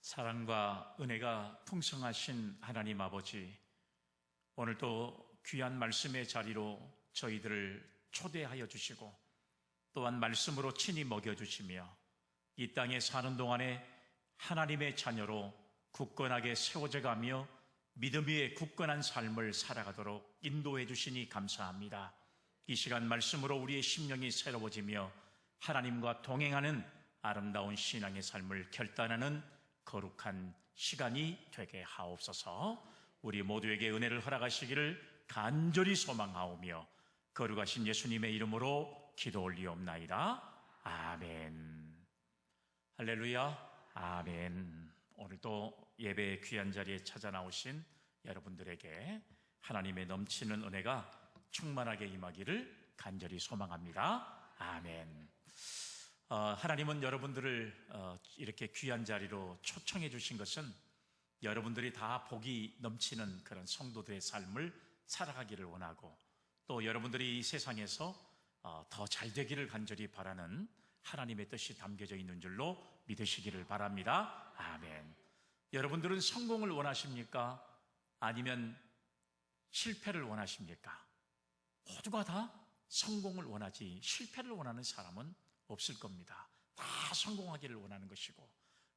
사랑과 은혜가 풍성하신 하나님 아버지, 오늘도 귀한 말씀의 자리로 저희들을 초대하여 주시고 또한 말씀으로 친히 먹여주시며 이 땅에 사는 동안에 하나님의 자녀로 굳건하게 세워져 가며 믿음 위에 굳건한 삶을 살아가도록 인도해 주시니 감사합니다. 이 시간 말씀으로 우리의 심령이 새로워지며 하나님과 동행하는 아름다운 신앙의 삶을 결단하는 거룩한 시간이 되게 하옵소서. 우리 모두에게 은혜를 허락하시기를 간절히 소망하오며 거룩하신 예수님의 이름으로 기도 올리옵나이다. 아멘. 할렐루야. 아멘. 오늘도 예배의 귀한 자리에 찾아 나오신 여러분들에게 하나님의 넘치는 은혜가 충만하게 임하기를 간절히 소망합니다. 아멘. 하나님은 여러분들을 이렇게 귀한 자리로 초청해 주신 것은 여러분들이 다 복이 넘치는 그런 성도들의 삶을 살아가기를 원하고, 또 여러분들이 이 세상에서 더 잘 되기를 간절히 바라는 하나님의 뜻이 담겨져 있는 줄로 믿으시기를 바랍니다. 아멘. 여러분들은 성공을 원하십니까? 아니면 실패를 원하십니까? 모두가 다 성공을 원하지 실패를 원하는 사람은 없을 겁니다. 다 성공하기를 원하는 것이고,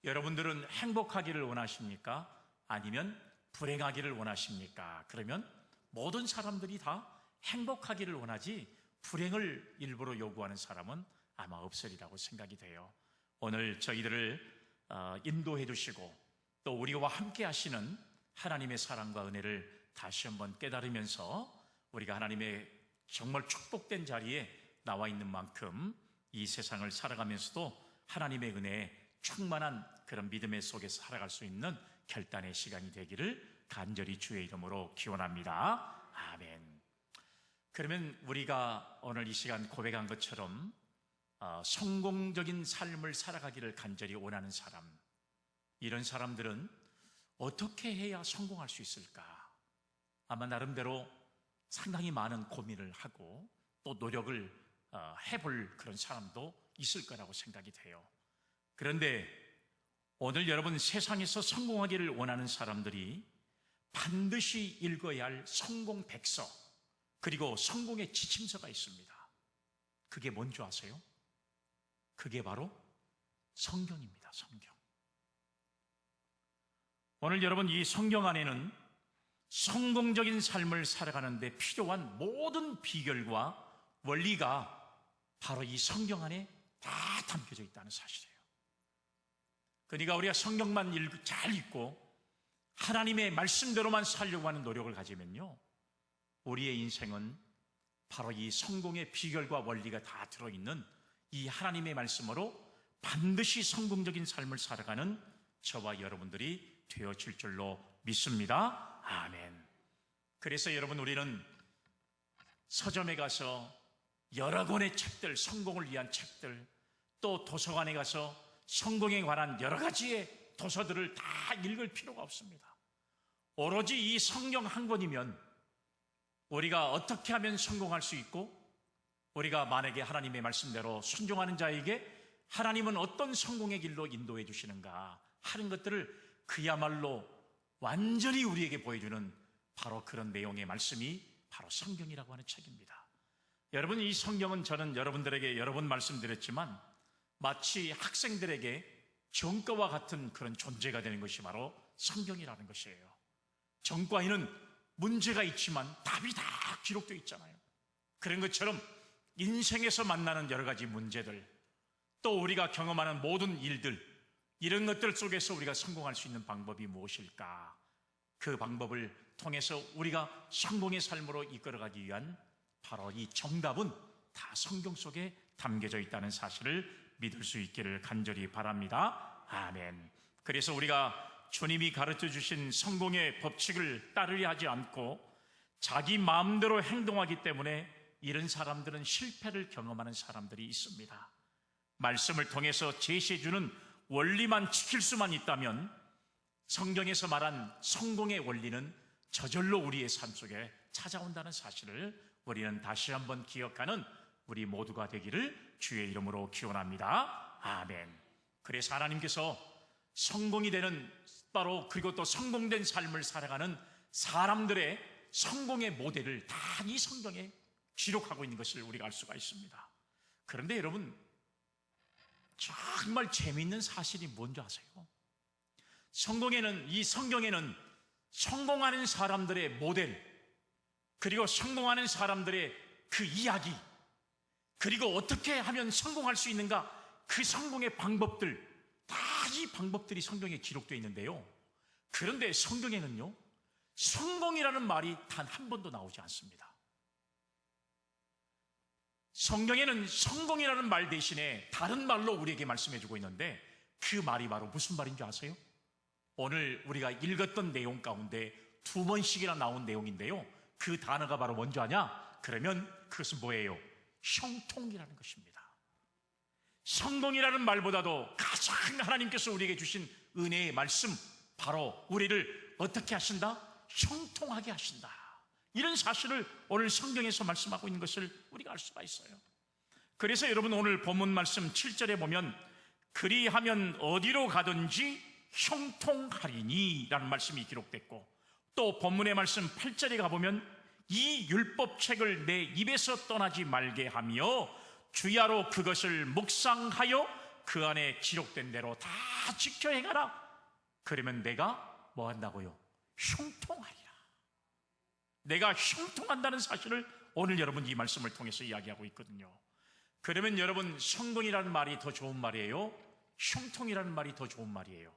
여러분들은 행복하기를 원하십니까? 아니면 불행하기를 원하십니까? 그러면 모든 사람들이 다 행복하기를 원하지 불행을 일부러 요구하는 사람은 아마 없으리라고 생각이 돼요. 오늘 저희들을 인도해 주시고 또 우리와 함께 하시는 하나님의 사랑과 은혜를 다시 한번 깨달으면서 우리가 하나님의 정말 축복된 자리에 나와 있는 만큼 이 세상을 살아가면서도 하나님의 은혜에 충만한 그런 믿음의 속에서 살아갈 수 있는 결단의 시간이 되기를 간절히 주의 이름으로 기원합니다. 아멘. 그러면 우리가 오늘 이 시간 고백한 것처럼 성공적인 삶을 살아가기를 간절히 원하는 사람, 이런 사람들은 어떻게 해야 성공할 수 있을까? 아마 나름대로 상당히 많은 고민을 하고 또 노력을 해볼 그런 사람도 있을 거라고 생각이 돼요. 그런데 오늘 여러분, 세상에서 성공하기를 원하는 사람들이 반드시 읽어야 할 성공 백서, 그리고 성공의 지침서가 있습니다. 그게 뭔지 아세요? 그게 바로 성경입니다. 성경. 오늘 여러분, 이 성경 안에는 성공적인 삶을 살아가는 데 필요한 모든 비결과 원리가 바로 이 성경 안에 다 담겨져 있다는 사실이에요. 그러니까 우리가 성경만 잘 읽고 하나님의 말씀대로만 살려고 하는 노력을 가지면요, 우리의 인생은 바로 이 성공의 비결과 원리가 다 들어있는 이 하나님의 말씀으로 반드시 성공적인 삶을 살아가는 저와 여러분들이 되어질 줄로 믿습니다. 아멘. 그래서 여러분, 우리는 서점에 가서 여러 권의 책들, 성공을 위한 책들, 또 도서관에 가서 성공에 관한 여러 가지의 도서들을 다 읽을 필요가 없습니다. 오로지 이 성경 한 권이면 우리가 어떻게 하면 성공할 수 있고, 우리가 만약에 하나님의 말씀대로 순종하는 자에게 하나님은 어떤 성공의 길로 인도해 주시는가 하는 것들을 그야말로 완전히 우리에게 보여주는 바로 그런 내용의 말씀이 바로 성경이라고 하는 책입니다. 여러분, 이 성경은 저는 여러분들에게 여러 번 말씀드렸지만 마치 학생들에게 전과와 같은 그런 존재가 되는 것이 바로 성경이라는 것이에요. 전과에는 문제가 있지만 답이 다 기록되어 있잖아요. 그런 것처럼 인생에서 만나는 여러 가지 문제들, 또 우리가 경험하는 모든 일들, 이런 것들 속에서 우리가 성공할 수 있는 방법이 무엇일까? 그 방법을 통해서 우리가 성공의 삶으로 이끌어가기 위한 바로 이 정답은 다 성경 속에 담겨져 있다는 사실을 믿을 수 있기를 간절히 바랍니다. 아멘. 그래서 우리가 주님이 가르쳐 주신 성공의 법칙을 따르려 하지 않고 자기 마음대로 행동하기 때문에 이런 사람들은 실패를 경험하는 사람들이 있습니다. 말씀을 통해서 제시해 주는 원리만 지킬 수만 있다면 성경에서 말한 성공의 원리는 저절로 우리의 삶 속에 찾아온다는 사실을 우리는 다시 한번 기억하는 우리 모두가 되기를 주의 이름으로 기원합니다. 아멘. 그래서 하나님께서 성공이 되는 바로 그리고 또 성공된 삶을 살아가는 사람들의 성공의 모델을 다 이 성경에 기록하고 있는 것을 우리가 알 수가 있습니다. 그런데 여러분, 정말 재미있는 사실이 뭔지 아세요? 이 성경에는 성공하는 사람들의 모델, 그리고 성공하는 사람들의 그 이야기, 그리고 어떻게 하면 성공할 수 있는가, 그 성공의 방법들, 다 이 방법들이 성경에 기록되어 있는데요. 그런데 성경에는요, 성공이라는 말이 단 한 번도 나오지 않습니다. 성경에는 성공이라는 말 대신에 다른 말로 우리에게 말씀해주고 있는데, 그 말이 바로 무슨 말인 줄 아세요? 오늘 우리가 읽었던 내용 가운데 2번씩이나 나온 내용인데요, 그 단어가 바로 뭔지 아냐? 그러면 그것은 뭐예요? 형통이라는 것입니다. 성공이라는 말보다도 가장 하나님께서 우리에게 주신 은혜의 말씀, 바로 우리를 어떻게 하신다? 형통하게 하신다. 이런 사실을 오늘 성경에서 말씀하고 있는 것을 우리가 알 수가 있어요. 그래서 여러분, 오늘 본문 말씀 7절에 보면 그리하면 어디로 가든지 형통하리니 라는 말씀이 기록됐고, 또 본문의 말씀 8절에 가보면 이 율법책을 내 입에서 떠나지 말게 하며 주야로 그것을 묵상하여 그 안에 기록된 대로 다 지켜 행하라. 그러면 내가 뭐 한다고요? 형통하리라. 내가 형통한다는 사실을 오늘 여러분 이 말씀을 통해서 이야기하고 있거든요. 그러면 여러분, 성공이라는 말이 더 좋은 말이에요? 형통이라는 말이 더 좋은 말이에요?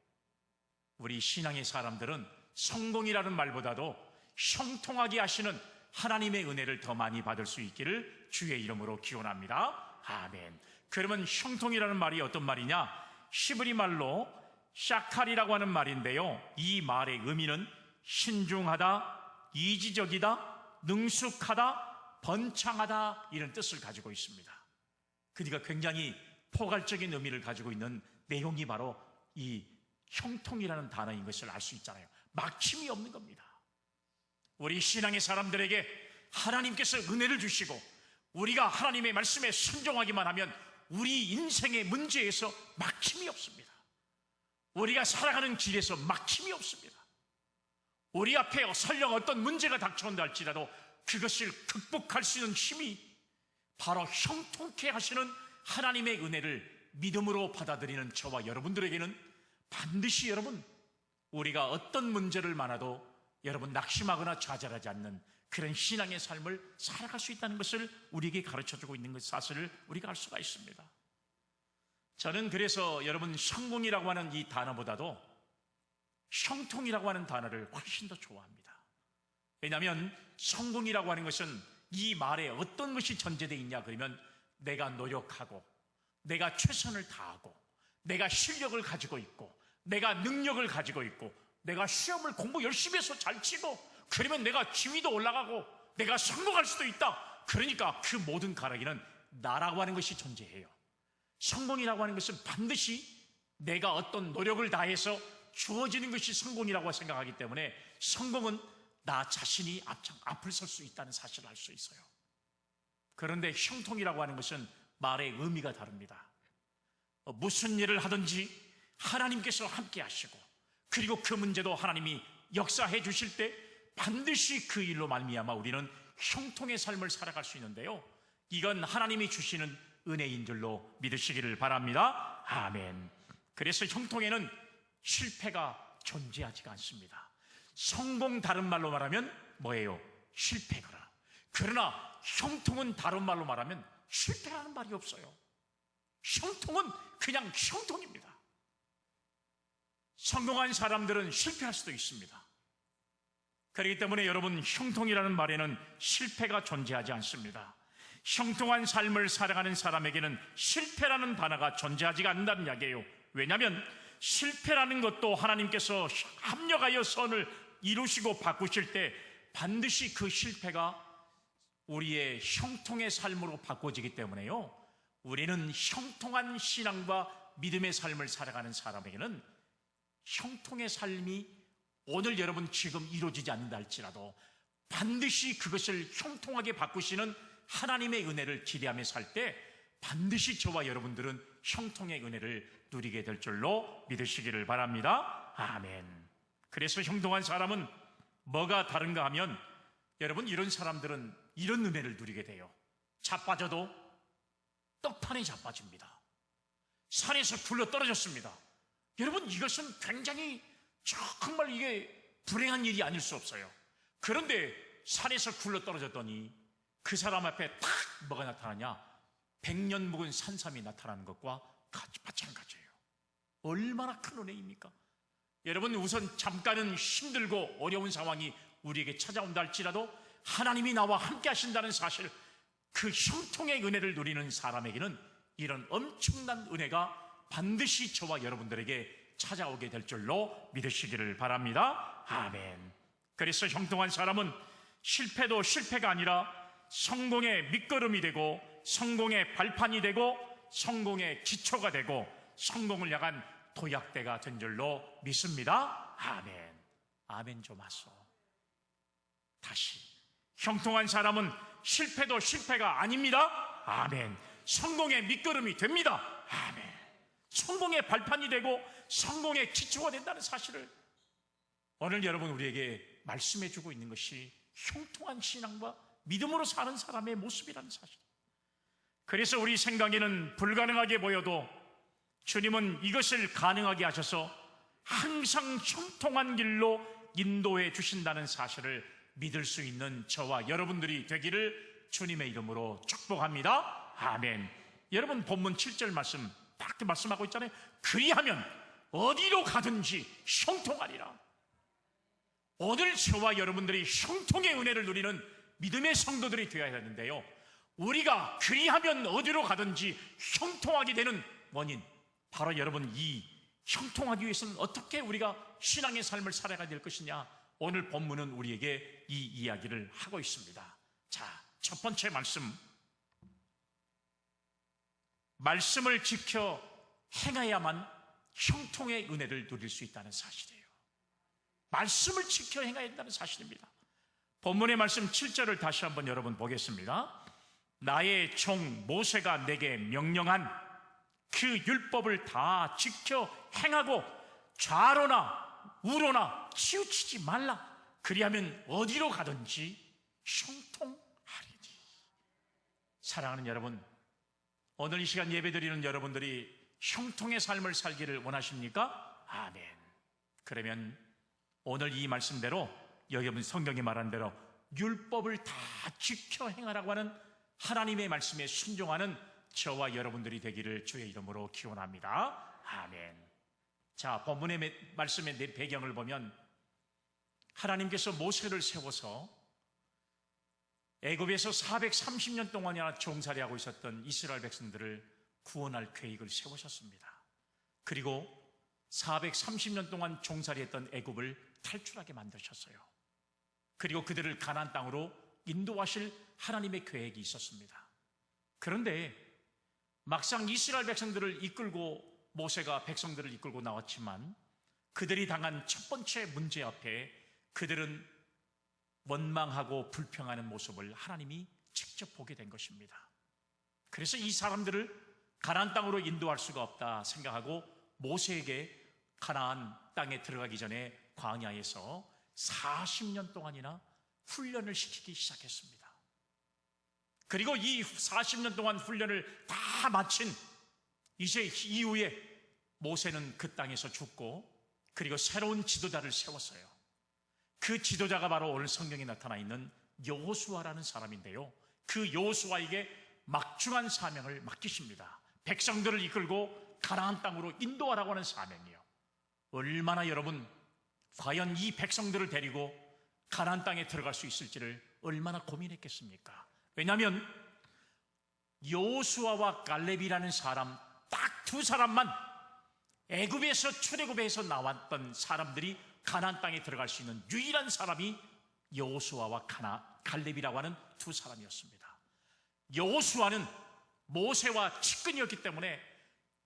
우리 신앙의 사람들은 성공이라는 말보다도 형통하게 하시는 하나님의 은혜를 더 많이 받을 수 있기를 주의 이름으로 기원합니다. 아멘. 그러면 형통이라는 말이 어떤 말이냐? 히브리 말로 샤칼이라고 하는 말인데요, 이 말의 의미는 신중하다, 이지적이다, 능숙하다, 번창하다, 이런 뜻을 가지고 있습니다. 그러니까 굉장히 포괄적인 의미를 가지고 있는 내용이 바로 이 형통이라는 단어인 것을 알 수 있잖아요. 막힘이 없는 겁니다. 우리 신앙의 사람들에게 하나님께서 은혜를 주시고 우리가 하나님의 말씀에 순종하기만 하면 우리 인생의 문제에서 막힘이 없습니다. 우리가 살아가는 길에서 막힘이 없습니다. 우리 앞에 설령 어떤 문제가 닥쳐온다 할지라도 그것을 극복할 수 있는 힘이 바로 형통케 하시는 하나님의 은혜를 믿음으로 받아들이는 저와 여러분들에게는 반드시 여러분, 우리가 어떤 문제를 많아도 여러분 낙심하거나 좌절하지 않는 그런 신앙의 삶을 살아갈 수 있다는 것을 우리에게 가르쳐주고 있는 것 사실을 우리가 알 수가 있습니다. 저는 그래서 여러분, 성공이라고 하는 이 단어보다도 형통이라고 하는 단어를 훨씬 더 좋아합니다. 왜냐하면 성공이라고 하는 것은 이 말에 어떤 것이 전제되어 있냐 그러면 내가 노력하고 내가 최선을 다하고 내가 실력을 가지고 있고 내가 능력을 가지고 있고 내가 시험을 공부 열심히 해서 잘 치고 그러면 내가 지위도 올라가고 내가 성공할 수도 있다. 그러니까 그 모든 가르기는 나라고 하는 것이 존재해요. 성공이라고 하는 것은 반드시 내가 어떤 노력을 다해서 주어지는 것이 성공이라고 생각하기 때문에 성공은 나 자신이 앞을 설 수 있다는 사실을 알 수 있어요. 그런데 형통이라고 하는 것은 말의 의미가 다릅니다. 무슨 일을 하든지 하나님께서 함께 하시고 그리고 그 문제도 하나님이 역사해 주실 때 반드시 그 일로 말미암아 우리는 형통의 삶을 살아갈 수 있는데요, 이건 하나님이 주시는 은혜인 줄로 믿으시기를 바랍니다. 아멘. 그래서 형통에는 실패가 존재하지가 않습니다. 성공 다른 말로 말하면 뭐예요? 실패거라. 그러나 형통은 다른 말로 말하면 실패라는 말이 없어요. 형통은 그냥 형통입니다. 성공한 사람들은 실패할 수도 있습니다. 그렇기 때문에 여러분, 형통이라는 말에는 실패가 존재하지 않습니다. 형통한 삶을 살아가는 사람에게는 실패라는 단어가 존재하지가 않는다는 이야기예요. 왜냐하면 실패라는 것도 하나님께서 합력하여 선을 이루시고 바꾸실 때 반드시 그 실패가 우리의 형통의 삶으로 바꿔지기 때문에요, 우리는 형통한 신앙과 믿음의 삶을 살아가는 사람에게는 형통의 삶이 오늘 여러분 지금 이루어지지 않는다 할지라도 반드시 그것을 형통하게 바꾸시는 하나님의 은혜를 기대하며 살 때 반드시 저와 여러분들은 형통의 은혜를 누리게 될 줄로 믿으시기를 바랍니다. 아멘. 그래서 형통한 사람은 뭐가 다른가 하면, 여러분, 이런 사람들은 이런 은혜를 누리게 돼요. 자빠져도 떡판에 자빠집니다. 산에서 굴러 떨어졌습니다. 여러분, 이것은 굉장히 정말 이게 불행한 일이 아닐 수 없어요. 그런데 산에서 굴러 떨어졌더니 그 사람 앞에 탁 뭐가 나타나냐? 100년 묵은 산삼이 나타나는 것과 마찬가지예요. 얼마나 큰 은혜입니까? 여러분, 우선 잠깐은 힘들고 어려운 상황이 우리에게 찾아온다 할지라도 하나님이 나와 함께 하신다는 사실, 그 형통의 은혜를 누리는 사람에게는 이런 엄청난 은혜가 반드시 저와 여러분들에게 찾아오게 될 줄로 믿으시기를 바랍니다. 아멘. 그래서 형통한 사람은 실패도 실패가 아니라 성공의 밑거름이 되고, 성공의 발판이 되고, 성공의 기초가 되고, 성공을 향한 도약대가 된 줄로 믿습니다. 아멘. 아멘 좀 하소. 다시, 형통한 사람은 실패도 실패가 아닙니다. 아멘. 성공의 밑거름이 됩니다. 아멘. 성공의 발판이 되고 성공의 기초가 된다는 사실을 오늘 여러분 우리에게 말씀해 주고 있는 것이 형통한 신앙과 믿음으로 사는 사람의 모습이라는 사실. 그래서 우리 생각에는 불가능하게 보여도 주님은 이것을 가능하게 하셔서 항상 형통한 길로 인도해 주신다는 사실을 믿을 수 있는 저와 여러분들이 되기를 주님의 이름으로 축복합니다. 아멘. 여러분, 본문 7절 말씀 딱 말씀하고 있잖아요. 그리하면 어디로 가든지 형통하리라. 오늘 저와 여러분들이 형통의 은혜를 누리는 믿음의 성도들이 되어야 하는데요, 우리가 그리하면 어디로 가든지 형통하게 되는 원인, 바로 여러분, 이 형통하기 위해서는 어떻게 우리가 신앙의 삶을 살아가야 될 것이냐, 오늘 본문은 우리에게 이 이야기를 하고 있습니다. 자, 첫 번째 말씀을 지켜 행해야만 형통의 은혜를 누릴 수 있다는 사실이에요. 말씀을 지켜 행해야 한다는 사실입니다. 본문의 말씀 7절을 다시 한번 여러분 보겠습니다. 나의 종 모세가 내게 명령한 그 율법을 다 지켜 행하고 좌로나 우로나 치우치지 말라. 그리하면 어디로 가든지 형통하리니. 사랑하는 여러분, 오늘 이 시간 예배드리는 여러분들이 형통의 삶을 살기를 원하십니까? 아멘. 그러면 오늘 이 말씀대로, 여러분 성경이 말한 대로 율법을 다 지켜 행하라고 하는 하나님의 말씀에 순종하는 저와 여러분들이 되기를 주의 이름으로 기원합니다. 아멘. 자, 본문의 말씀의 배경을 보면 하나님께서 모세를 세워서 애굽에서 430년 동안이나 종살이하고 있었던 이스라엘 백성들을 구원할 계획을 세우셨습니다. 그리고 430년 동안 종살이했던 애굽을 탈출하게 만드셨어요. 그리고 그들을 가나안 땅으로 인도하실 하나님의 계획이 있었습니다. 그런데 막상 이스라엘 백성들을 이끌고, 모세가 백성들을 이끌고 나왔지만 그들이 당한 첫 번째 문제 앞에 그들은 원망하고 불평하는 모습을 하나님이 직접 보게 된 것입니다. 그래서 이 사람들을 가나안 땅으로 인도할 수가 없다 생각하고 모세에게 가나안 땅에 들어가기 전에 광야에서 40년 동안이나 훈련을 시키기 시작했습니다. 그리고 이 40년 동안 훈련을 다 마친 이제 이후에 모세는 그 땅에서 죽고, 그리고 새로운 지도자를 세웠어요. 그 지도자가 바로 오늘 성경에 나타나 있는 여호수아라는 사람인데요, 그 여호수아에게 막중한 사명을 맡기십니다. 백성들을 이끌고 가나안 땅으로 인도하라고 하는 사명이요. 얼마나 여러분, 과연 이 백성들을 데리고 가나안 땅에 들어갈 수 있을지를 얼마나 고민했겠습니까? 왜냐하면 여호수아와 갈렙이라는 사람, 딱 두 사람만, 애굽에서 출애굽에서 나왔던 사람들이 가나안 땅에 들어갈 수 있는 유일한 사람이 여호수아와 갈렙이라고 하는 두 사람이었습니다. 여호수아는 모세와 측근이었기 때문에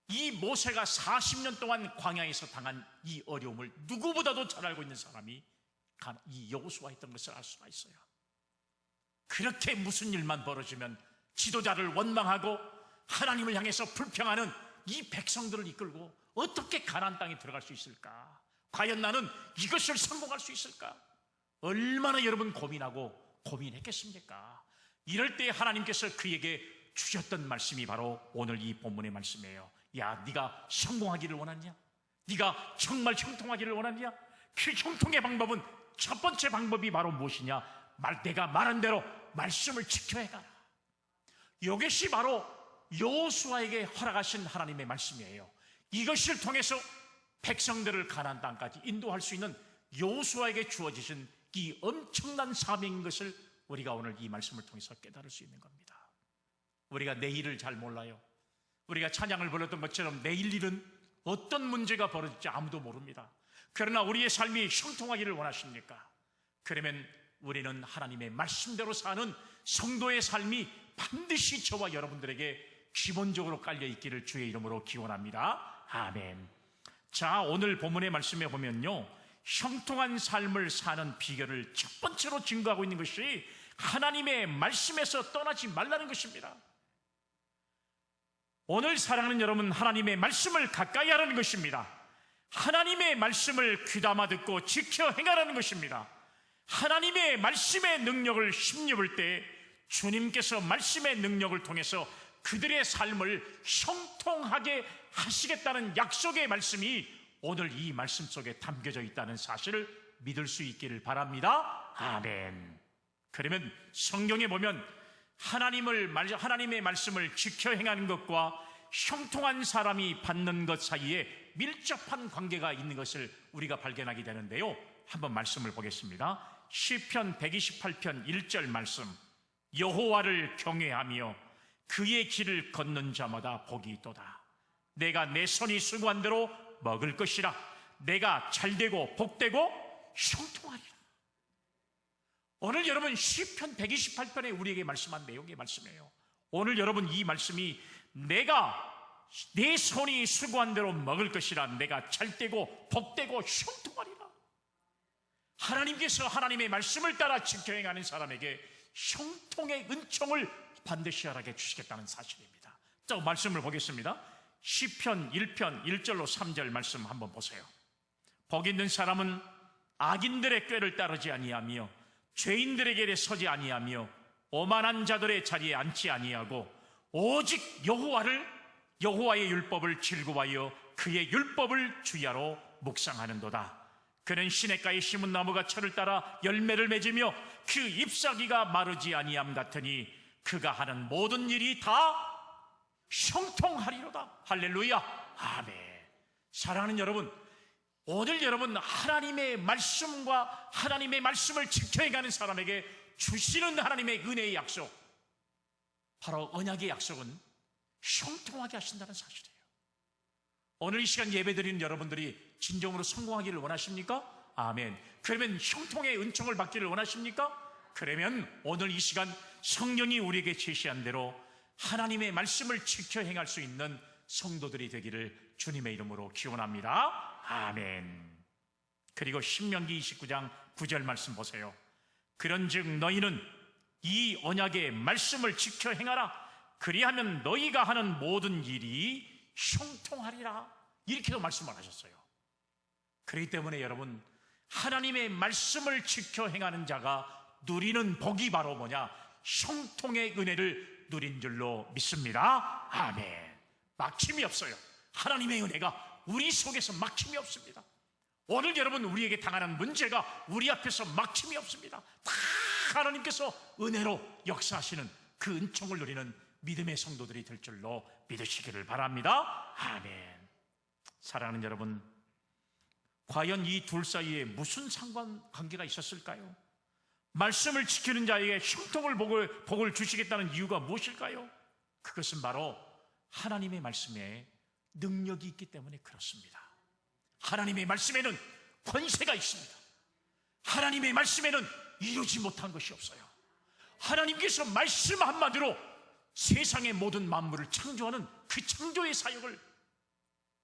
이 모세가 40년 동안 광야에서 당한 이 어려움을 누구보다도 잘 알고 있는 사람이 이 여호수아였던 것을 알 수가 있어요. 그렇게 무슨 일만 벌어지면 지도자를 원망하고 하나님을 향해서 불평하는 이 백성들을 이끌고 어떻게 가나안 땅에 들어갈 수 있을까? 과연 나는 이것을 성공할 수 있을까? 얼마나 여러분 고민하고 고민했겠습니까? 이럴 때 하나님께서 그에게 주셨던 말씀이 바로 오늘 이 본문의 말씀이에요. 야, 네가 성공하기를 원하냐? 네가 정말 형통하기를 원하냐? 그 형통의 방법은 첫 번째 방법이 바로 무엇이냐? 내가 말한 대로 말씀을 지켜야 가라. 이것이 바로 여호수아에게 허락하신 하나님의 말씀이에요. 이것을 통해서 백성들을 가나안 땅까지 인도할 수 있는 여호수아에게 주어지신 이 엄청난 사명인 것을 우리가 오늘 이 말씀을 통해서 깨달을 수 있는 겁니다. 우리가 내일을 잘 몰라요. 우리가 찬양을 불렀던 것처럼 내일 일은 어떤 문제가 벌어질지 아무도 모릅니다. 그러나 우리의 삶이 형통하기를 원하십니까? 그러면 우리는 하나님의 말씀대로 사는 성도의 삶이 반드시 저와 여러분들에게 기본적으로 깔려있기를 주의 이름으로 기원합니다. 아멘. 자, 오늘 본문의 말씀에 보면요, 형통한 삶을 사는 비결을 첫 번째로 증거하고 있는 것이 하나님의 말씀에서 떠나지 말라는 것입니다. 오늘 사랑하는 여러분, 하나님의 말씀을 가까이 하라는 것입니다. 하나님의 말씀을 귀담아 듣고 지켜 행하라는 것입니다. 하나님의 말씀의 능력을 힘입을 때 주님께서 말씀의 능력을 통해서 그들의 삶을 형통하게 하시겠다는 약속의 말씀이 오늘 이 말씀 속에 담겨져 있다는 사실을 믿을 수 있기를 바랍니다. 아멘. 그러면 성경에 보면 하나님의 말씀을 지켜 행하는 것과 형통한 사람이 받는 것 사이에 밀접한 관계가 있는 것을 우리가 발견하게 되는데요, 한번 말씀을 보겠습니다. 시편 128편 1절 말씀. 여호와를 경외하며 그의 길을 걷는 자마다 복이 있도다. 내가 내 손이 수고한 대로 먹을 것이라. 내가 잘되고 복되고 형통하리라. 오늘 여러분 시편 128편에 우리에게 말씀한 내용의 말씀이에요. 오늘 여러분 이 말씀이 내가 내 손이 수고한 대로 먹을 것이라. 내가 잘되고 복되고 형통하리라. 하나님께서 하나님의 말씀을 따라 지켜 행하는 사람에게 형통의 은총을 반드시 허락해 주시겠다는 사실입니다. 자, 말씀을 보겠습니다. 시편 1편 1절로 3절 말씀 한번 보세요. 복 있는 사람은 악인들의 꾀를 따르지 아니하며 죄인들의 길에 서지 아니하며 오만한 자들의 자리에 앉지 아니하고 오직 여호와의 율법을 즐거워하여 그의 율법을 주야로 묵상하는도다. 그는 시냇가에 심은 나무가 철을 따라 열매를 맺으며 그 잎사귀가 마르지 아니함 같으니 그가 하는 모든 일이 다 형통하리로다. 할렐루야. 아멘. 사랑하는 여러분, 오늘 여러분 하나님의 말씀과 하나님의 말씀을 지켜가는 사람에게 주시는 하나님의 은혜의 약속, 바로 언약의 약속은 형통하게 하신다는 사실이에요. 오늘 이 시간 예배드리는 여러분들이 진정으로 성공하기를 원하십니까? 아멘. 그러면 형통의 은총을 받기를 원하십니까? 그러면 오늘 이 시간 성령이 우리에게 제시한 대로 하나님의 말씀을 지켜 행할 수 있는 성도들이 되기를 주님의 이름으로 기원합니다. 아멘. 그리고 신명기 29장 9절 말씀 보세요. 그런즉 너희는 이 언약의 말씀을 지켜 행하라. 그리하면 너희가 하는 모든 일이 형통하리라. 이렇게도 말씀을 하셨어요. 그렇기 때문에 여러분, 하나님의 말씀을 지켜 행하는 자가 누리는 복이 바로 뭐냐? 형통의 은혜를 누린 줄로 믿습니다. 아멘. 막힘이 없어요. 하나님의 은혜가 우리 속에서 막힘이 없습니다. 오늘 여러분 우리에게 당하는 문제가 우리 앞에서 막힘이 없습니다. 다 하나님께서 은혜로 역사하시는 그 은총을 누리는 믿음의 성도들이 될 줄로 믿으시기를 바랍니다. 아멘. 사랑하는 여러분, 과연 이 둘 사이에 무슨 상관관계가 있었을까요? 말씀을 지키는 자에게 형통을 복을 주시겠다는 이유가 무엇일까요? 그것은 바로 하나님의 말씀에 능력이 있기 때문에 그렇습니다. 하나님의 말씀에는 권세가 있습니다. 하나님의 말씀에는 이루지 못한 것이 없어요. 하나님께서 말씀 한마디로 세상의 모든 만물을 창조하는 그 창조의 사역을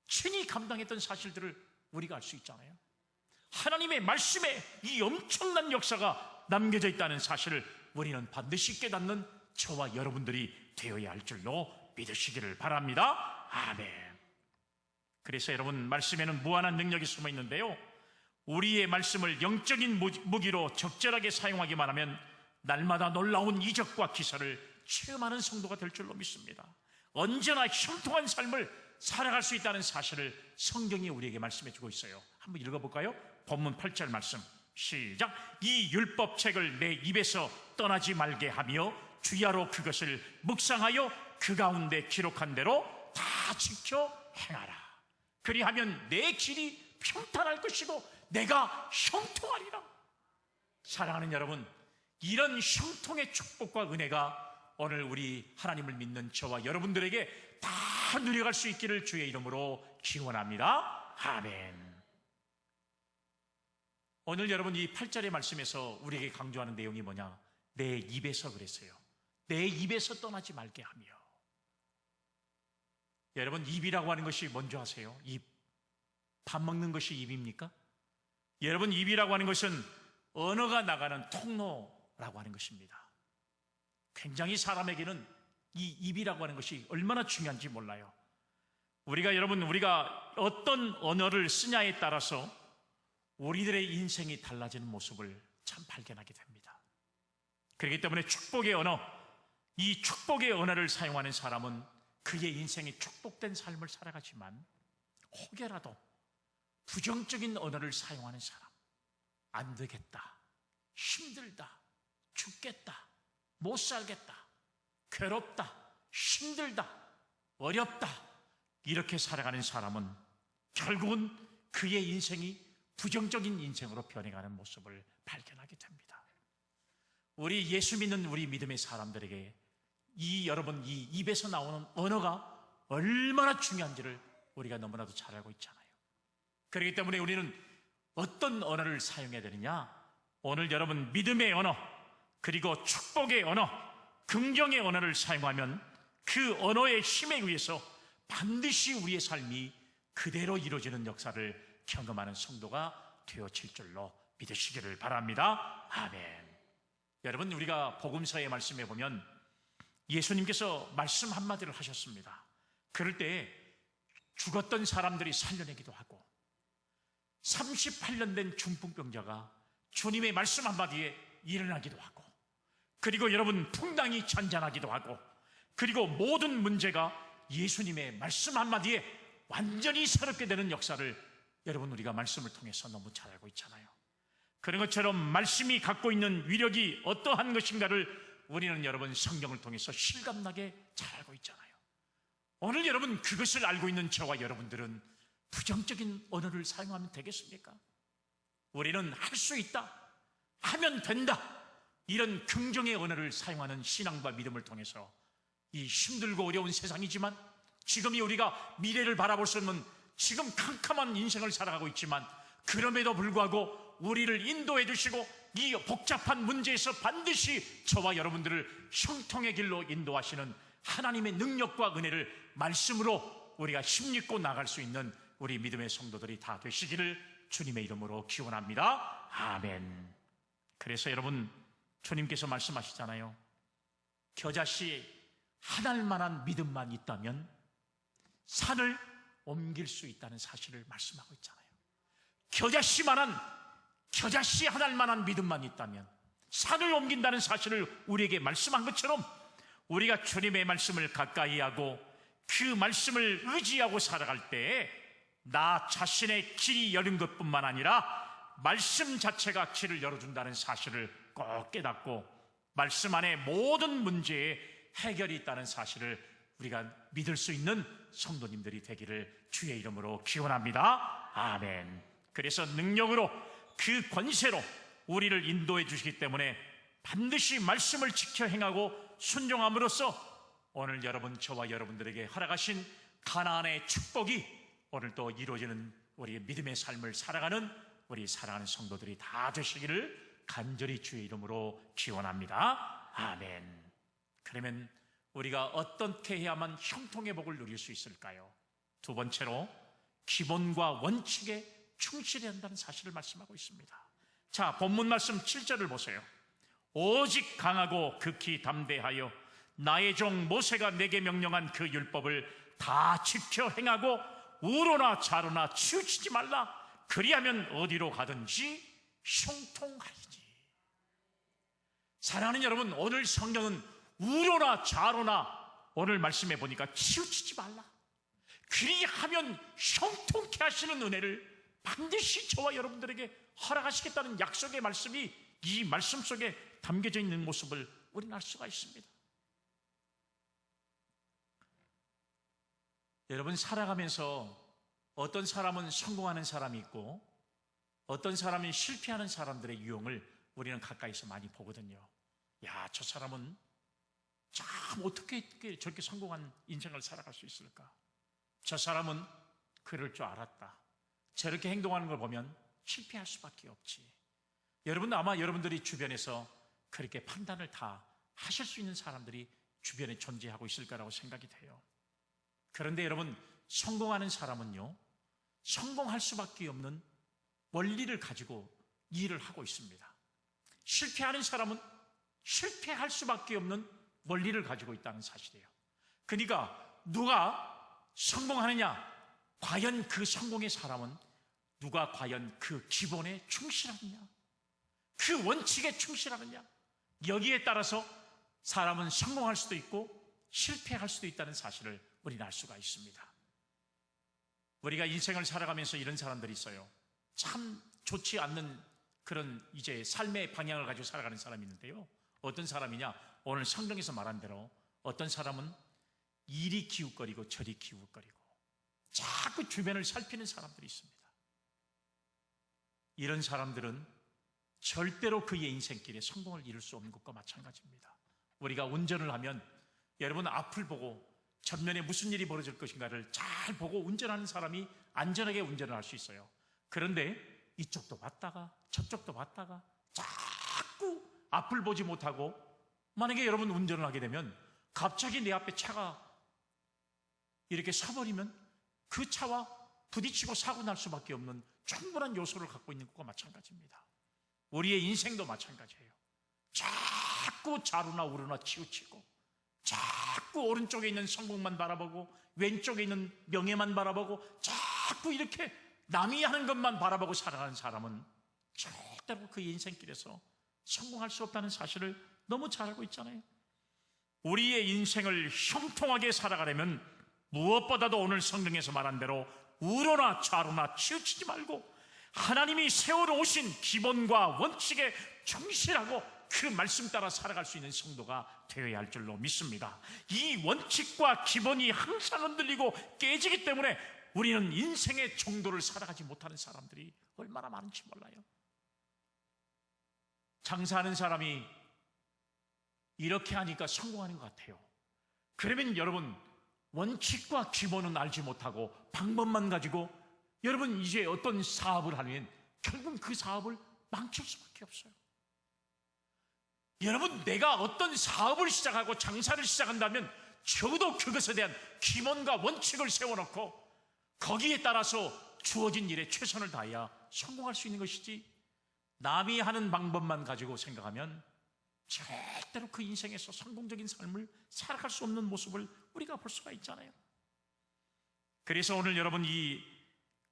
친히 감당했던 사실들을 우리가 알 수 있잖아요. 하나님의 말씀에 이 엄청난 역사가 남겨져 있다는 사실을 우리는 반드시 깨닫는 저와 여러분들이 되어야 할 줄로 믿으시기를 바랍니다. 아멘. 그래서 여러분, 말씀에는 무한한 능력이 숨어 있는데요, 우리의 말씀을 영적인 무기로 적절하게 사용하기만 하면 날마다 놀라운 이적과 기사를 체험하는 성도가 될 줄로 믿습니다. 언제나 형통한 삶을 살아갈 수 있다는 사실을 성경이 우리에게 말씀해 주고 있어요. 한번 읽어볼까요? 본문 8절 말씀 시작. 이 율법책을 내 입에서 떠나지 말게 하며 주야로 그것을 묵상하여 그 가운데 기록한 대로 다 지켜 행하라. 그리하면 내 길이 평탄할 것이고 내가 형통하리라. 사랑하는 여러분, 이런 형통의 축복과 은혜가 오늘 우리 하나님을 믿는 저와 여러분들에게 다 누려갈 수 있기를 주의 이름으로 기원합니다. 아멘. 오늘 여러분, 이 8절의 말씀에서 우리에게 강조하는 내용이 뭐냐? 내 입에서 그랬어요. 내 입에서 떠나지 말게 하며. 여러분, 입이라고 하는 것이 뭔지 아세요? 입. 밥 먹는 것이 입입니까? 여러분, 입이라고 하는 것은 언어가 나가는 통로라고 하는 것입니다. 굉장히 사람에게는 이 입이라고 하는 것이 얼마나 중요한지 몰라요. 우리가 어떤 언어를 쓰냐에 따라서 우리들의 인생이 달라지는 모습을 참 발견하게 됩니다. 그렇기 때문에 축복의 언어, 이 축복의 언어를 사용하는 사람은 그의 인생이 축복된 삶을 살아가지만, 혹여라도 부정적인 언어를 사용하는 사람, 안 되겠다, 힘들다, 죽겠다, 못 살겠다, 괴롭다, 힘들다, 어렵다, 이렇게 살아가는 사람은 결국은 그의 인생이 부정적인 인생으로 변해가는 모습을 발견하게 됩니다. 우리 예수 믿는 우리 믿음의 사람들에게 여러분, 이 입에서 나오는 언어가 얼마나 중요한지를 우리가 너무나도 잘 알고 있잖아요. 그렇기 때문에 우리는 어떤 언어를 사용해야 되느냐? 오늘 여러분, 믿음의 언어, 그리고 축복의 언어, 긍정의 언어를 사용하면 그 언어의 힘에 의해서 반드시 우리의 삶이 그대로 이루어지는 역사를 경험하는 성도가 되어질 줄로 믿으시기를 바랍니다. 아멘. 여러분, 우리가 복음서의 말씀에 보면 예수님께서 말씀 한마디를 하셨습니다. 그럴 때 죽었던 사람들이 살려내기도 하고, 38년 된 중풍병자가 주님의 말씀 한마디에 일어나기도 하고, 그리고 여러분, 풍랑이 잔잔하기도 하고, 그리고 모든 문제가 예수님의 말씀 한마디에 완전히 새롭게 되는 역사를 여러분, 우리가 말씀을 통해서 너무 잘 알고 있잖아요. 그런 것처럼 말씀이 갖고 있는 위력이 어떠한 것인가를 우리는 여러분, 성경을 통해서 실감나게 잘 알고 있잖아요. 오늘 여러분, 그것을 알고 있는 저와 여러분들은 부정적인 언어를 사용하면 되겠습니까? 우리는 할 수 있다, 하면 된다, 이런 긍정의 언어를 사용하는 신앙과 믿음을 통해서 이 힘들고 어려운 세상이지만, 지금이 우리가 미래를 바라볼 수 없는 지금 캄캄한 인생을 살아가고 있지만, 그럼에도 불구하고 우리를 인도해 주시고 이 복잡한 문제에서 반드시 저와 여러분들을 형통의 길로 인도하시는 하나님의 능력과 은혜를 말씀으로 우리가 힘입고 나갈 수 있는 우리 믿음의 성도들이 다 되시기를 주님의 이름으로 기원합니다. 아멘. 그래서 여러분, 주님께서 말씀하시잖아요. 겨자씨 하나만한 믿음만 있다면 산을 옮길 수 있다는 사실을 말씀하고 있잖아요. 겨자씨 하나만한 믿음만 있다면 산을 옮긴다는 사실을 우리에게 말씀한 것처럼, 우리가 주님의 말씀을 가까이 하고 그 말씀을 의지하고 살아갈 때에 나 자신의 길이 열린 것뿐만 아니라 말씀 자체가 길을 열어준다는 사실을 꼭 깨닫고, 말씀 안에 모든 문제에 해결이 있다는 사실을 우리가 믿을 수 있는 성도님들이 되기를 주의 이름으로 기원합니다. 아멘. 그래서 능력으로, 그 권세로 우리를 인도해 주시기 때문에 반드시 말씀을 지켜 행하고 순종함으로써 오늘 여러분, 저와 여러분들에게 허락하신 가나안의 축복이 오늘 또 이루어지는 우리 믿음의 삶을 살아가는 우리 사랑하는 성도들이 다 되시기를 간절히 주의 이름으로 기원합니다. 아멘. 그러면 우리가 어떻게 해야만 형통의 복을 누릴 수 있을까요? 두 번째로, 기본과 원칙에 충실해야 한다는 사실을 말씀하고 있습니다. 자, 본문 말씀 7절을 보세요. 오직 강하고 극히 담대하여 나의 종 모세가 내게 명령한 그 율법을 다 지켜 행하고 우로나 좌로나 치우치지 말라. 그리하면 어디로 가든지 형통하리니. 사랑하는 여러분, 오늘 성경은 우로나 좌로나 오늘 말씀해 보니까 치우치지 말라, 그리하면 형통케 하시는 은혜를 반드시 저와 여러분들에게 허락하시겠다는 약속의 말씀이 이 말씀 속에 담겨져 있는 모습을 우리는 알 수가 있습니다. 여러분, 살아가면서 어떤 사람은 성공하는 사람이 있고 어떤 사람은 실패하는 사람들의 유형을 우리는 가까이서 많이 보거든요. 야, 저 사람은 참 어떻게 저렇게 성공한 인생을 살아갈 수 있을까? 저 사람은 그럴 줄 알았다. 저렇게 행동하는 걸 보면 실패할 수밖에 없지. 여러분, 아마 여러분들이 주변에서 그렇게 판단을 다 하실 수 있는 사람들이 주변에 존재하고 있을 거라고 생각이 돼요. 그런데 여러분, 성공하는 사람은요, 성공할 수밖에 없는 원리를 가지고 일을 하고 있습니다. 실패하는 사람은 실패할 수밖에 없는 원리를 가지고 있다는 사실이에요. 그러니까 누가 성공하느냐, 과연 그 성공의 사람은 누가 과연 그 기본에 충실하느냐, 그 원칙에 충실하느냐, 여기에 따라서 사람은 성공할 수도 있고 실패할 수도 있다는 사실을 우리는 알 수가 있습니다. 우리가 인생을 살아가면서 이런 사람들이 있어요. 참 좋지 않는 그런 이제 삶의 방향을 가지고 살아가는 사람이 있는데요. 어떤 사람이냐? 오늘 성경에서 말한 대로 어떤 사람은 이리 기웃거리고 저리 기웃거리고 자꾸 주변을 살피는 사람들이 있습니다. 이런 사람들은 절대로 그의 인생길에 성공을 이룰 수 없는 것과 마찬가지입니다. 우리가 운전을 하면 여러분, 앞을 보고 전면에 무슨 일이 벌어질 것인가를 잘 보고 운전하는 사람이 안전하게 운전을 할 수 있어요. 그런데 이쪽도 봤다가 저쪽도 봤다가 자꾸 앞을 보지 못하고, 만약에 여러분 운전을 하게 되면 갑자기 내 앞에 차가 이렇게 서버리면 그 차와 부딪히고 사고 날 수밖에 없는 충분한 요소를 갖고 있는 것과 마찬가지입니다. 우리의 인생도 마찬가지예요. 자꾸 좌로나 우로나 치우치고 자꾸 오른쪽에 있는 성공만 바라보고 왼쪽에 있는 명예만 바라보고 자꾸 이렇게 남이 하는 것만 바라보고 살아가는 사람은 절대로 그 인생길에서 성공할 수 없다는 사실을 너무 잘 알고 있잖아요. 우리의 인생을 형통하게 살아가려면 무엇보다도 오늘 성경에서 말한 대로 우로나 좌로나 치우치지 말고 하나님이 세워놓으신 기본과 원칙에 충실하고 그 말씀 따라 살아갈 수 있는 성도가 되어야 할 줄로 믿습니다. 이 원칙과 기본이 항상 흔들리고 깨지기 때문에 우리는 인생의 정도를 살아가지 못하는 사람들이 얼마나 많은지 몰라요. 장사하는 사람이 이렇게 하니까 성공하는 것 같아요. 그러면 여러분, 원칙과 기본은 알지 못하고 방법만 가지고 여러분 이제 어떤 사업을 하면 결국 그 사업을 망칠 수밖에 없어요. 여러분, 내가 어떤 사업을 시작하고 장사를 시작한다면 적어도 그것에 대한 기본과 원칙을 세워놓고 거기에 따라서 주어진 일에 최선을 다해야 성공할 수 있는 것이지, 남이 하는 방법만 가지고 생각하면 절대로 그 인생에서 성공적인 삶을 살아갈 수 없는 모습을 우리가 볼 수가 있잖아요. 그래서 오늘 여러분, 이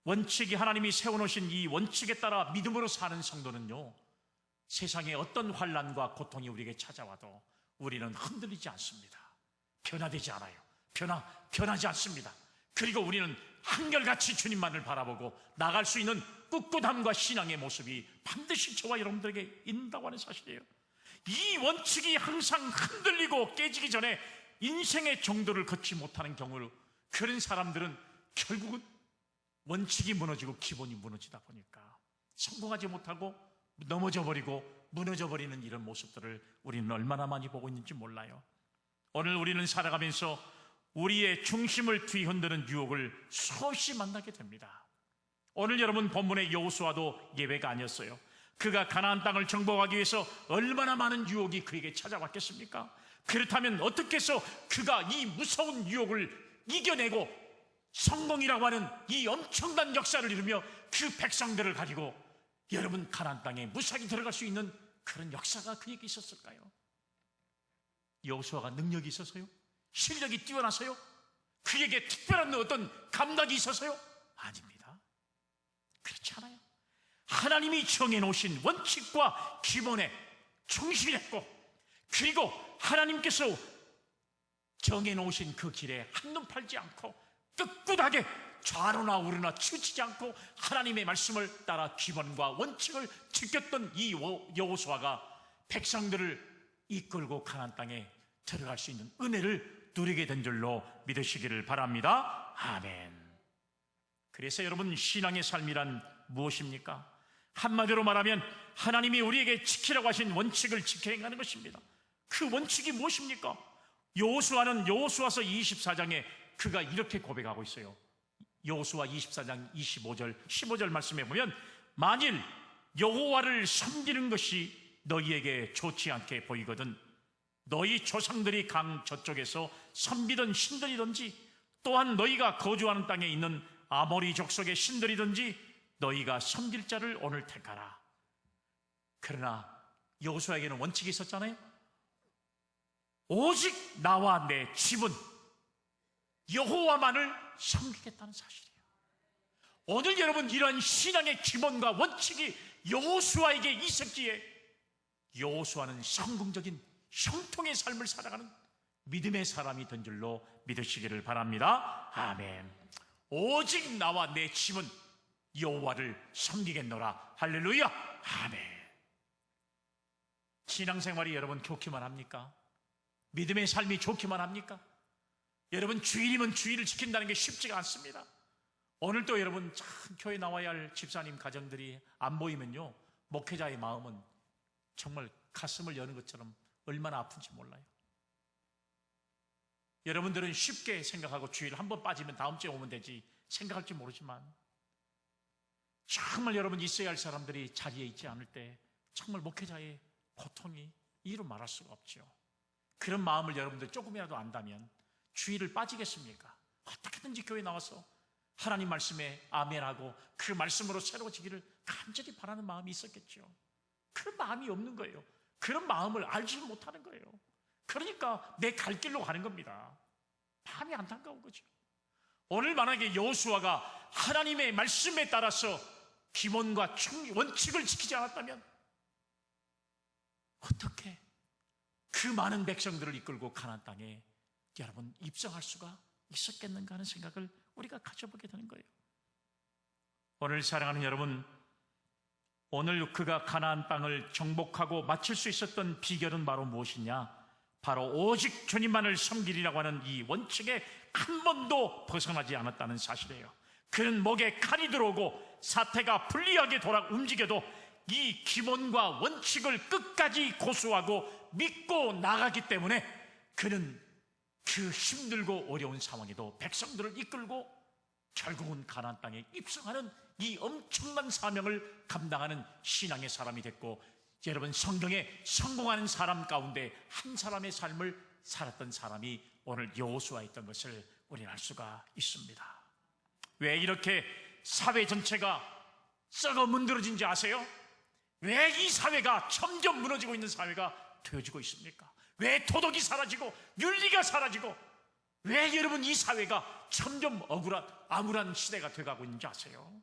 원칙이 하나님이 세워놓으신 이 원칙에 따라 믿음으로 사는 성도는요, 세상에 어떤 환난과 고통이 우리에게 찾아와도 우리는 흔들리지 않습니다. 변화되지 않아요. 변하지 않습니다. 그리고 우리는 한결같이 주님만을 바라보고 나갈 수 있는 꿋꿋함과 신앙의 모습이 반드시 저와 여러분들에게 있는다고 하는 사실이에요. 이 원칙이 항상 흔들리고 깨지기 전에 인생의 정도를 걷지 못하는 경우로, 그런 사람들은 결국은 원칙이 무너지고 기본이 무너지다 보니까 성공하지 못하고 넘어져버리고 무너져버리는 이런 모습들을 우리는 얼마나 많이 보고 있는지 몰라요. 오늘 우리는 살아가면서 우리의 중심을 뒤흔드는 유혹을 수없이 만나게 됩니다. 오늘 여러분 본문의 여호수아도 예외가 아니었어요. 그가 가나안 땅을 정복하기 위해서 얼마나 많은 유혹이 그에게 찾아왔겠습니까? 그렇다면 어떻게 해서 그가 이 무서운 유혹을 이겨내고 성공이라고 하는 이 엄청난 역사를 이루며 그 백성들을 가지고 여러분 가나안 땅에 무사히 들어갈 수 있는 그런 역사가 그에게 있었을까요? 여호수아가 능력이 있어서요? 실력이 뛰어나서요? 그에게 특별한 어떤 감각이 있어서요? 아닙니다. 그렇지 않아요. 하나님이 정해놓으신 원칙과 기본에 충실했고, 그리고 하나님께서 정해놓으신 그 길에 한눈 팔지 않고 꿋꿋하게 좌로나 우로나 치우치지 않고 하나님의 말씀을 따라 기본과 원칙을 지켰던 이 여호수아가 백성들을 이끌고 가나안 땅에 들어갈 수 있는 은혜를 누리게 된 줄로 믿으시기를 바랍니다. 아멘. 그래서 여러분, 신앙의 삶이란 무엇입니까? 한마디로 말하면 하나님이 우리에게 지키라고 하신 원칙을 지켜 행하는 것입니다. 그 원칙이 무엇입니까? 여호수아는 여호수아서 24장에 그가 이렇게 고백하고 있어요. 여호수아 24장 25절 15절 말씀에 보면, 만일 여호와를 섬기는 것이 너희에게 좋지 않게 보이거든 너희 조상들이 강 저쪽에서 섬기던 신들이든지 또한 너희가 거주하는 땅에 있는 아모리 족속의 신들이든지 너희가 섬길 자를 오늘 택하라. 그러나 여호수아에게는 원칙이 있었잖아요. 오직 나와 내 집은 여호와만을 섬기겠다는 사실이에요. 오늘 여러분, 이러한 신앙의 기본과 원칙이 여호수아에게 있었기에 여호수아는 성공적인 형통의 삶을 살아가는 믿음의 사람이 된 줄로 믿으시기를 바랍니다. 아멘. 오직 나와 내 집은 여호와를 섬기겠노라. 할렐루야. 아멘. 신앙생활이 여러분 좋기만 합니까? 믿음의 삶이 좋기만 합니까? 여러분, 주일이면 주일을 지킨다는 게 쉽지가 않습니다. 오늘도 여러분, 참 교회 나와야 할 집사님 가정들이 안 보이면요, 목회자의 마음은 정말 가슴을 여는 것처럼 얼마나 아픈지 몰라요. 여러분들은 쉽게 생각하고 주일 한번 빠지면 다음 주에 오면 되지 생각할지 모르지만, 정말 여러분 있어야 할 사람들이 자리에 있지 않을 때 정말 목회자의 고통이 이루 말할 수가 없죠. 그런 마음을 여러분들 조금이라도 안다면 주일을 빠지겠습니까? 어떻게든지 교회 나와서 하나님 말씀에 아멘하고 그 말씀으로 새로워지기를 간절히 바라는 마음이 있었겠죠. 그런 마음이 없는 거예요. 그런 마음을 알지 못하는 거예요. 그러니까 내 갈 길로 가는 겁니다. 마음이 안타까운 거죠. 오늘 만약에 여호수아가 하나님의 말씀에 따라서 기본과 원칙을 지키지 않았다면 어떻게 그 많은 백성들을 이끌고 가나안 땅에 여러분 입성할 수가 있었겠는가 하는 생각을 우리가 가져보게 되는 거예요. 오늘 사랑하는 여러분, 오늘 그가 가나안 땅을 정복하고 마칠 수 있었던 비결은 바로 무엇이냐? 바로 오직 주님만을 섬기리라고 하는 이 원칙에 한 번도 벗어나지 않았다는 사실이에요. 그는 목에 칼이 들어오고 사태가 불리하게 움직여도 이 기본과 원칙을 끝까지 고수하고 믿고 나가기 때문에 그는 그 힘들고 어려운 상황에도 백성들을 이끌고 결국은 가나안 땅에 입성하는 이 엄청난 사명을 감당하는 신앙의 사람이 됐고, 여러분, 성경에 성공하는 사람 가운데 한 사람의 삶을 살았던 사람이 오늘 여호수아였던 것을 우리는 알 수가 있습니다. 왜 이렇게 사회 전체가 썩어 문드러진지 아세요? 왜 이 사회가 점점 무너지고 있는 사회가 되어지고 있습니까? 왜 도덕이 사라지고 윤리가 사라지고 왜 여러분 이 사회가 점점 암울한 시대가 되어가고 있는지 아세요?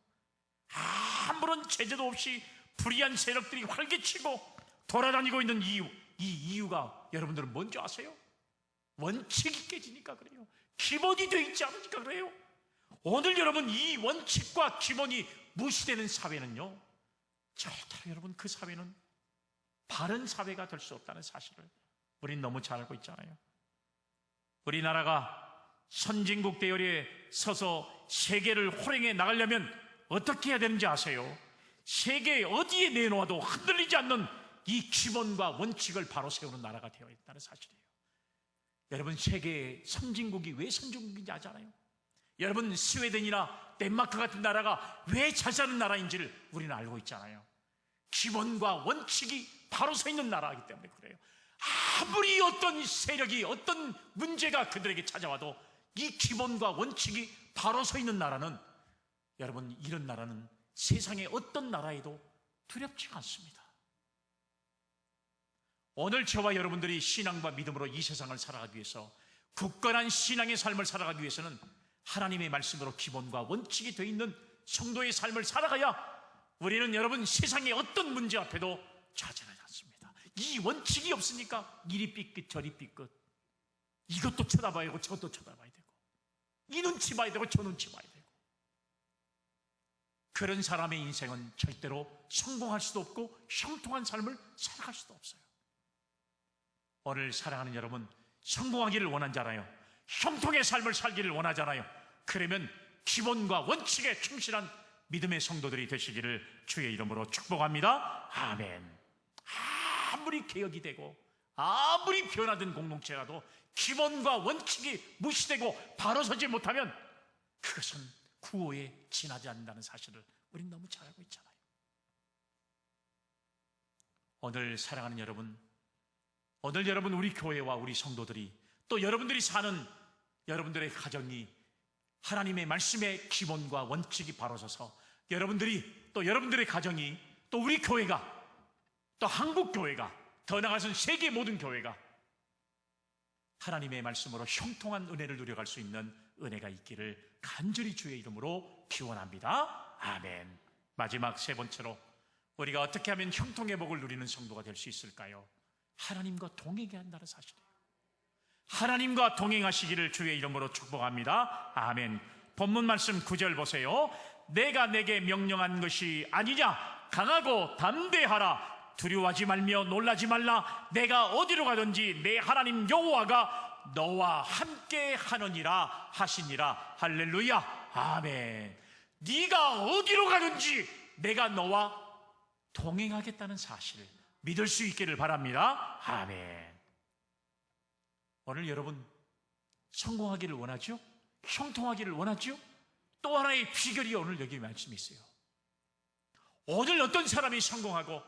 아무런 제재도 없이 불의한 세력들이 활개치고 돌아다니고 있는 이 이유가 여러분들은 뭔지 아세요? 원칙이 깨지니까 그래요. 기본이 되어 있지 않으니까 그래요. 오늘 여러분 이 원칙과 기본이 무시되는 사회는요, 절대로 여러분 그 사회는 바른 사회가 될 수 없다는 사실을 우린 너무 잘 알고 있잖아요. 우리나라가 선진국 대열에 서서 세계를 호령해 나가려면 어떻게 해야 되는지 아세요? 세계 어디에 내놓아도 흔들리지 않는 이 기본과 원칙을 바로 세우는 나라가 되어 있다는 사실이에요. 여러분, 세계의 선진국이 왜 선진국인지 아잖아요. 여러분, 스웨덴이나 덴마크 같은 나라가 왜 잘 사는 나라인지를 우리는 알고 있잖아요. 기본과 원칙이 바로 서 있는 나라이기 때문에 그래요. 아무리 어떤 세력이 어떤 문제가 그들에게 찾아와도 이 기본과 원칙이 바로 서 있는 나라는, 여러분, 이런 나라는 세상의 어떤 나라에도 두렵지가 않습니다. 오늘 저와 여러분들이 신앙과 믿음으로 이 세상을 살아가기 위해서 굳건한 신앙의 삶을 살아가기 위해서는 하나님의 말씀으로 기본과 원칙이 되어 있는 성도의 삶을 살아가야 우리는 여러분 세상의 어떤 문제 앞에도 좌절하지 않습니다. 이 원칙이 없으니까 이리 삐끗 저리 삐끗, 이것도 쳐다봐야 되고 저것도 쳐다봐야 되고, 이 눈치 봐야 되고 저 눈치 봐야 되고, 그런 사람의 인생은 절대로 성공할 수도 없고 형통한 삶을 살아갈 수도 없어요. 오늘 사랑하는 여러분, 성공하기를 원하잖아요. 형통의 삶을 살기를 원하잖아요. 그러면 기본과 원칙에 충실한 믿음의 성도들이 되시기를 주의 이름으로 축복합니다. 아멘. 아무리 개혁이 되고 아무리 변화된 공동체라도 기본과 원칙이 무시되고 바로 서지 못하면 그것은 구호에 지나지 않는다는 사실을 우리는 너무 잘 알고 있잖아요. 오늘 사랑하는 여러분, 오늘 여러분 우리 교회와 우리 성도들이 또 여러분들이 사는 여러분들의 가정이 하나님의 말씀의 기본과 원칙이 바로 서서 여러분들이 또 여러분들의 가정이 또 우리 교회가 또 한국 교회가 더 나아가서는 세계 모든 교회가 하나님의 말씀으로 형통한 은혜를 누려갈 수 있는 은혜가 있기를 간절히 주의 이름으로 기원합니다. 아멘. 마지막 세 번째로 우리가 어떻게 하면 형통의 복을 누리는 성도가 될 수 있을까요? 하나님과 동행해야 한다는 사실이에요. 하나님과 동행하시기를 주의 이름으로 축복합니다. 아멘. 본문 말씀 9절 보세요. 내가 내게 명령한 것이 아니냐? 강하고 담대하라. 두려워하지 말며 놀라지 말라. 내가 어디로 가든지 내 하나님 여호와가 너와 함께 하느니라 하시니라. 할렐루야. 아멘. 네가 어디로 가든지 내가 너와 동행하겠다는 사실을 믿을 수 있기를 바랍니다. 아멘. 오늘 여러분 성공하기를 원하죠? 형통하기를 원하죠? 또 하나의 비결이 오늘 여기 말씀이 있어요. 오늘 어떤 사람이 성공하고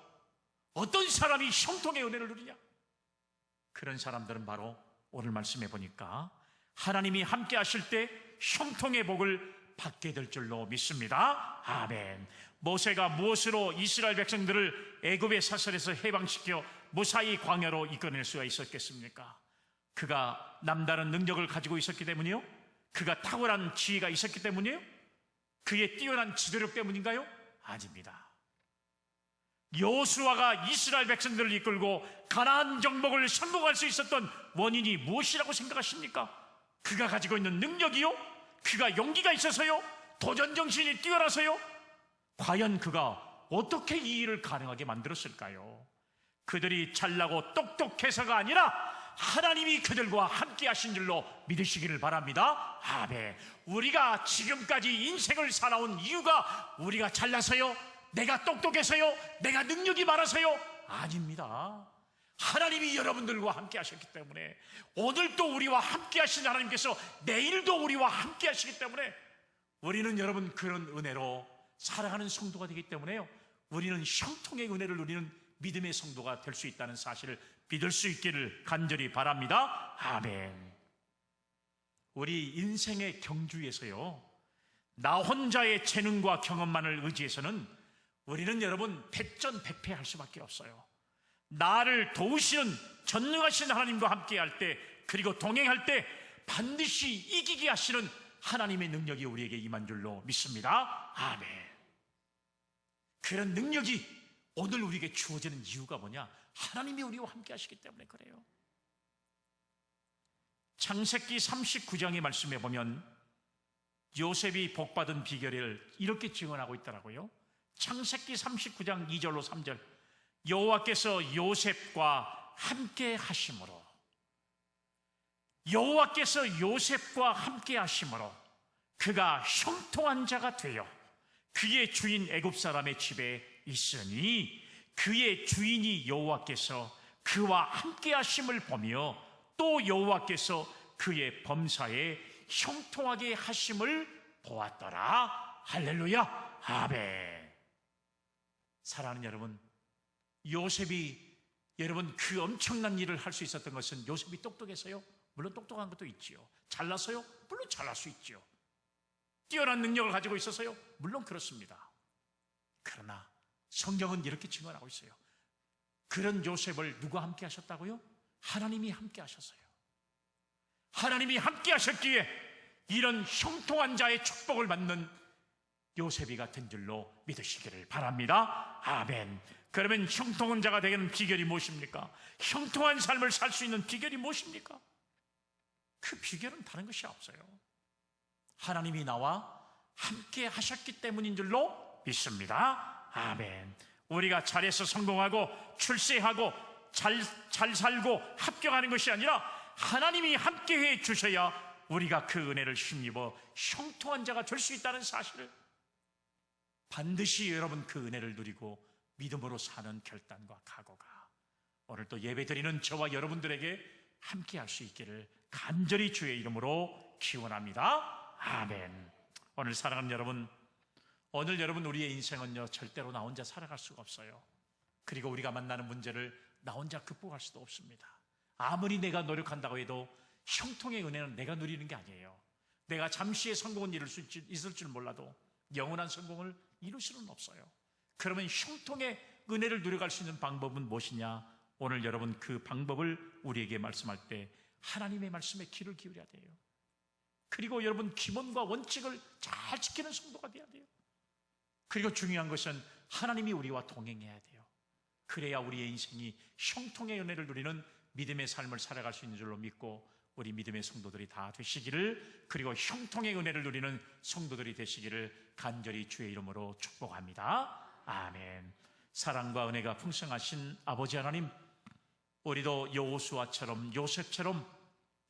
어떤 사람이 형통의 은혜를 누리냐? 그런 사람들은 바로 오늘 말씀해 보니까 하나님이 함께 하실 때 형통의 복을 받게 될 줄로 믿습니다. 아멘. 모세가 무엇으로 이스라엘 백성들을 애굽의 사슬에서 해방시켜 무사히 광야로 이끌어낼 수가 있었겠습니까? 그가 남다른 능력을 가지고 있었기 때문이요? 그가 탁월한 지혜가 있었기 때문이에요? 그의 뛰어난 지도력 때문인가요? 아닙니다. 여호수아가 이스라엘 백성들을 이끌고 가나안 정복을 성공할 수 있었던 원인이 무엇이라고 생각하십니까? 그가 가지고 있는 능력이요? 그가 용기가 있어서요? 도전 정신이 뛰어나서요? 과연 그가 어떻게 이 일을 가능하게 만들었을까요? 그들이 잘나고 똑똑해서가 아니라 하나님이 그들과 함께 하신 줄로 믿으시기를 바랍니다. 아멘. 우리가 지금까지 인생을 살아온 이유가 우리가 잘나서요? 내가 똑똑해서요? 내가 능력이 많아서요? 아닙니다. 하나님이 여러분들과 함께 하셨기 때문에, 오늘도 우리와 함께 하신 하나님께서 내일도 우리와 함께 하시기 때문에 우리는 여러분 그런 은혜로 살아가는 성도가 되기 때문에요, 우리는 형통의 은혜를 누리는 믿음의 성도가 될 수 있다는 사실을 믿을 수 있기를 간절히 바랍니다. 아멘. 우리 인생의 경주에서요, 나 혼자의 재능과 경험만을 의지해서는 우리는 여러분 백전백패할 수밖에 없어요. 나를 도우시는 전능하신 하나님과 함께 할 때, 그리고 동행할 때 반드시 이기게 하시는 하나님의 능력이 우리에게 임한 줄로 믿습니다. 아멘. 그런 능력이 오늘 우리에게 주어지는 이유가 뭐냐? 하나님이 우리와 함께 하시기 때문에 그래요. 창세기 39장의 말씀에 보면 요셉이 복받은 비결을 이렇게 증언하고 있더라고요. 창세기 39장 2절로 3절. 여호와께서 요셉과 함께 하심으로, 여호와께서 요셉과 함께 하심으로 그가 형통한 자가 되어 그의 주인 애굽 사람의 집에 있으니, 그의 주인이 여호와께서 그와 함께 하심을 보며 또 여호와께서 그의 범사에 형통하게 하심을 보았더라. 할렐루야. 아멘. 사랑하는 여러분, 요셉이 여러분 그 엄청난 일을 할 수 있었던 것은 요셉이 똑똑해서요? 물론 똑똑한 것도 있지요. 잘나서요? 물론 잘날 수 있지요. 뛰어난 능력을 가지고 있어서요? 물론 그렇습니다. 그러나 성경은 이렇게 증언하고 있어요. 그런 요셉을 누가 함께 하셨다고요? 하나님이 함께 하셨어요. 하나님이 함께 하셨기에 이런 형통한 자의 축복을 받는 요셉이 같은 줄로 믿으시기를 바랍니다. 아멘. 그러면 형통한 자가 되는 비결이 무엇입니까? 형통한 삶을 살 수 있는 비결이 무엇입니까? 그 비결은 다른 것이 없어요. 하나님이 나와 함께 하셨기 때문인 줄로 믿습니다. 아멘. 우리가 잘해서 성공하고 출세하고 잘 살고 합격하는 것이 아니라 하나님이 함께해 주셔야 우리가 그 은혜를 힘입어 형통한 자가 될 수 있다는 사실을 반드시 여러분 그 은혜를 누리고 믿음으로 사는 결단과 각오가 오늘 또 예배드리는 저와 여러분들에게 함께할 수 있기를 간절히 주의 이름으로 기원합니다. 아멘. 오늘 사랑하는 여러분, 오늘 여러분 우리의 인생은요 절대로 나 혼자 살아갈 수가 없어요. 그리고 우리가 만나는 문제를 나 혼자 극복할 수도 없습니다. 아무리 내가 노력한다고 해도 형통의 은혜는 내가 누리는 게 아니에요. 내가 잠시의 성공은 있을 줄 몰라도 영원한 성공을 이룰 수는 없어요. 그러면 형통의 은혜를 누려갈 수 있는 방법은 무엇이냐? 오늘 여러분 그 방법을 우리에게 말씀할 때 하나님의 말씀에 귀를 기울여야 돼요. 그리고 여러분 기본과 원칙을 잘 지키는 성도가 돼야 돼요. 그리고 중요한 것은 하나님이 우리와 동행해야 돼요. 그래야 우리의 인생이 형통의 은혜를 누리는 믿음의 삶을 살아갈 수 있는 줄로 믿고 우리 믿음의 성도들이 다 되시기를, 그리고 형통의 은혜를 누리는 성도들이 되시기를 간절히 주의 이름으로 축복합니다. 아멘. 사랑과 은혜가 풍성하신 아버지 하나님, 우리도 여호수아처럼 요셉처럼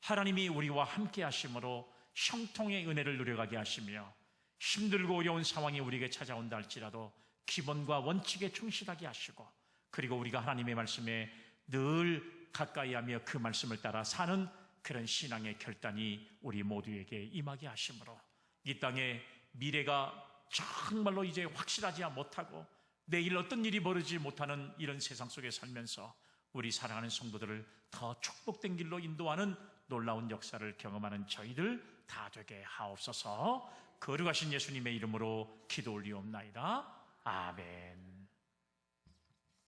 하나님이 우리와 함께 하심으로 형통의 은혜를 누려가게 하시며 힘들고 어려운 상황이 우리에게 찾아온다 할지라도 기본과 원칙에 충실하게 하시고, 그리고 우리가 하나님의 말씀에 늘 가까이 하며 그 말씀을 따라 사는 그런 신앙의 결단이 우리 모두에게 임하게 하심으로 이 땅에 미래가 정말로 이제 확실하지 못하고 내일 어떤 일이 벌어지지 못하는 이런 세상 속에 살면서 우리 사랑하는 성도들을 더 축복된 길로 인도하는 놀라운 역사를 경험하는 저희들 다 되게 하옵소서. 거룩하신 예수님의 이름으로 기도 올리옵나이다. 아멘.